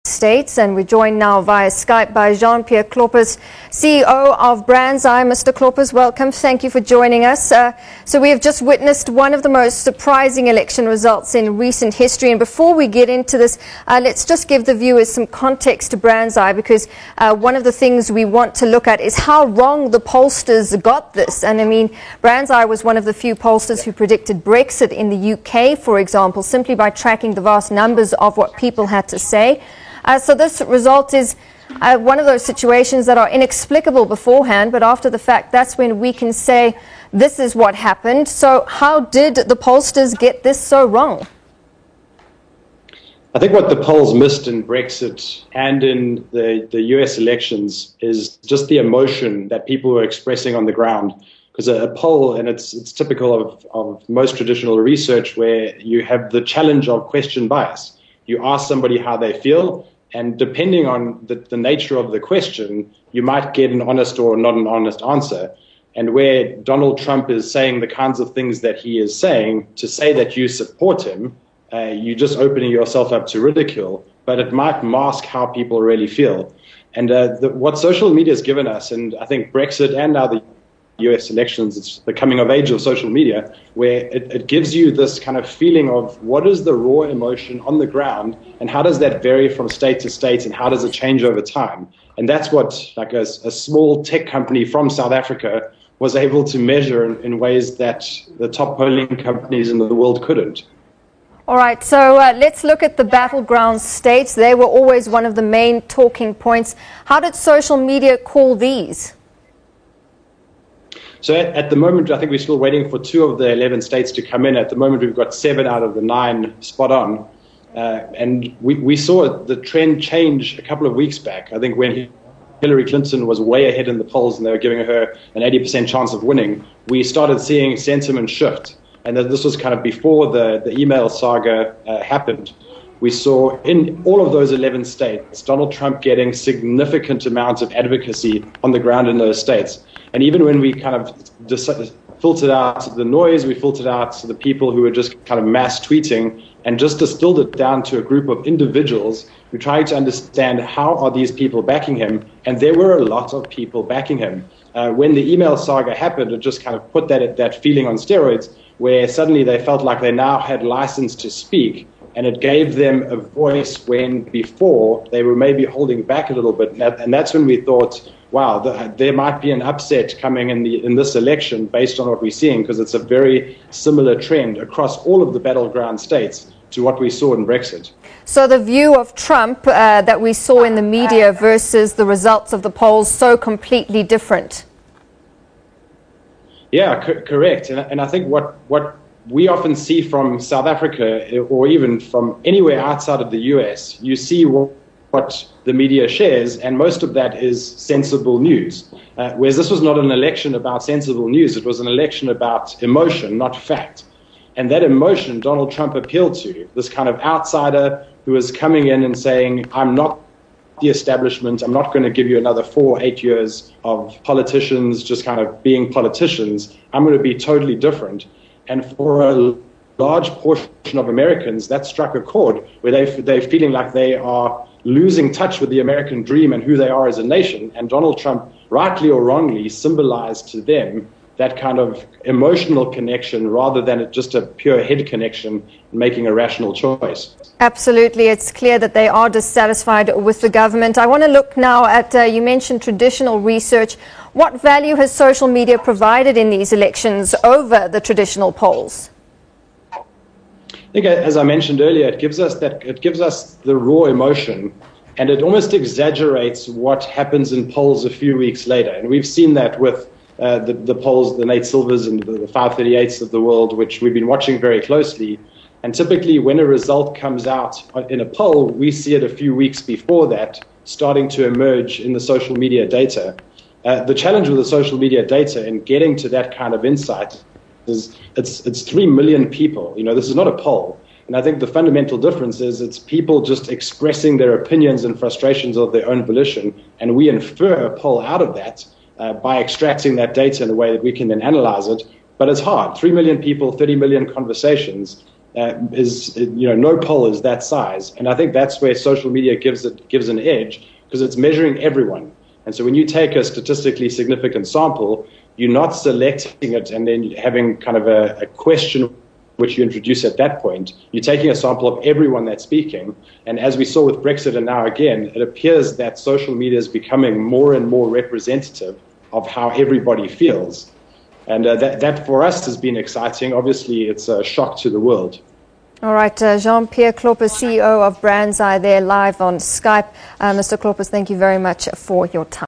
States, and we're joined now via Skype by Jean-Pierre Kloppers, CEO of BrandZai. Mr. Kloppers, welcome. Thank you for joining us. So we have just witnessed one of the most surprising election results in recent history. And before we get into this, let's just give the viewers some context to BrandZai, because one of the things we want to look at is how wrong the pollsters got this. And I mean, BrandZai was one of the few pollsters who predicted Brexit in the UK, for example, simply by tracking the vast numbers of what people had to say. So this result is one of those situations that are inexplicable beforehand, but after the fact, that's when we can say this is what happened. So how did the pollsters get this so wrong? I think what the polls missed in Brexit and in the US elections is just the emotion that people were expressing on the ground. Because a poll, and it's typical of most traditional research, where you have the challenge of question bias. You ask somebody how they feel, and depending on the nature of the question, you might get an honest or not an honest answer. And where Donald Trump is saying the kinds of things that he is saying, to say that you support him, you're just opening yourself up to ridicule, but it might mask how people really feel. And what social media has given us, and I think Brexit and now the US elections, it's the coming of age of social media, where it gives you this kind of feeling of what is the raw emotion on the ground, and how does that vary from state to state, and how does it change over time? And that's what like a small tech company from South Africa was able to measure in ways that the top polling companies in the world couldn't. All right, so let's look at the battleground states. They were always one of the main talking points. How did social media call these? So at the moment, I think we're still waiting for 2 of the 11 states to come in. At the moment, we've got 7 out of the 9 spot on. And we saw the trend change a couple of weeks back. I think when Hillary Clinton was way ahead in the polls and they were giving her an 80% chance of winning, we started seeing sentiment shift. And this was kind of before the email saga happened. We saw in all of those 11 states, Donald Trump getting significant amounts of advocacy on the ground in those states. And even when we kind of filtered out the noise, we filtered out the people who were just kind of mass tweeting and just distilled it down to a group of individuals who tried to understand how are these people backing him. And there were a lot of people backing him. When the email saga happened, it just kind of put that feeling on steroids, where suddenly they felt like they now had license to speak. And it gave them a voice when before they were maybe holding back a little bit. And that's when we thought, wow, there might be an upset coming in this election based on what we're seeing, because it's a very similar trend across all of the battleground states to what we saw in Brexit. So the view of Trump that we saw in the media versus the results of the polls, so completely different. Yeah, correct. And I think what we often see from South Africa, or even from anywhere outside of the US, you see what the media shares, and most of that is sensible news. Whereas this was not an election about sensible news, it was an election about emotion, not fact. And that emotion Donald Trump appealed to, this kind of outsider who was coming in and saying, I'm not the establishment, I'm not going to give you another 4 or 8 years of politicians just kind of being politicians, I'm going to be totally different. And for a large portion of Americans, that struck a chord where they're feeling like they are losing touch with the American dream and who they are as a nation. And Donald Trump, rightly or wrongly, symbolized to them that kind of emotional connection rather than just a pure head connection, making a rational choice. Absolutely. It's clear that they are dissatisfied with the government. I want to look now at, you mentioned traditional research. What value has social media provided in these elections over the traditional polls? I think, as I mentioned earlier, it gives us the raw emotion, and it almost exaggerates what happens in polls a few weeks later. And we've seen that with the polls, the Nate Silvers and the 538s of the world, which we've been watching very closely. And typically when a result comes out in a poll, we see it a few weeks before that starting to emerge in the social media data. The challenge with the social media data and getting to that kind of insight is it's 3 million people. You know, this is not a poll. And I think the fundamental difference is it's people just expressing their opinions and frustrations of their own volition. And we infer a poll out of that by extracting that data in a way that we can then analyze it. But it's hard. 3 million people, 30 million conversations. no poll is that size. And I think that's where social media gives an edge, because it's measuring everyone. And so when you take a statistically significant sample, you're not selecting it and then having kind of a question which you introduce at that point. You're taking a sample of everyone that's speaking. And as we saw with Brexit and now again, it appears that social media is becoming more and more representative of how everybody feels. And that for us has been exciting. Obviously, it's a shock to the world. All right, Jean-Pierre Kloppers, CEO of Brands Eye, there live on Skype. Mr. Kloppers, thank you very much for your time.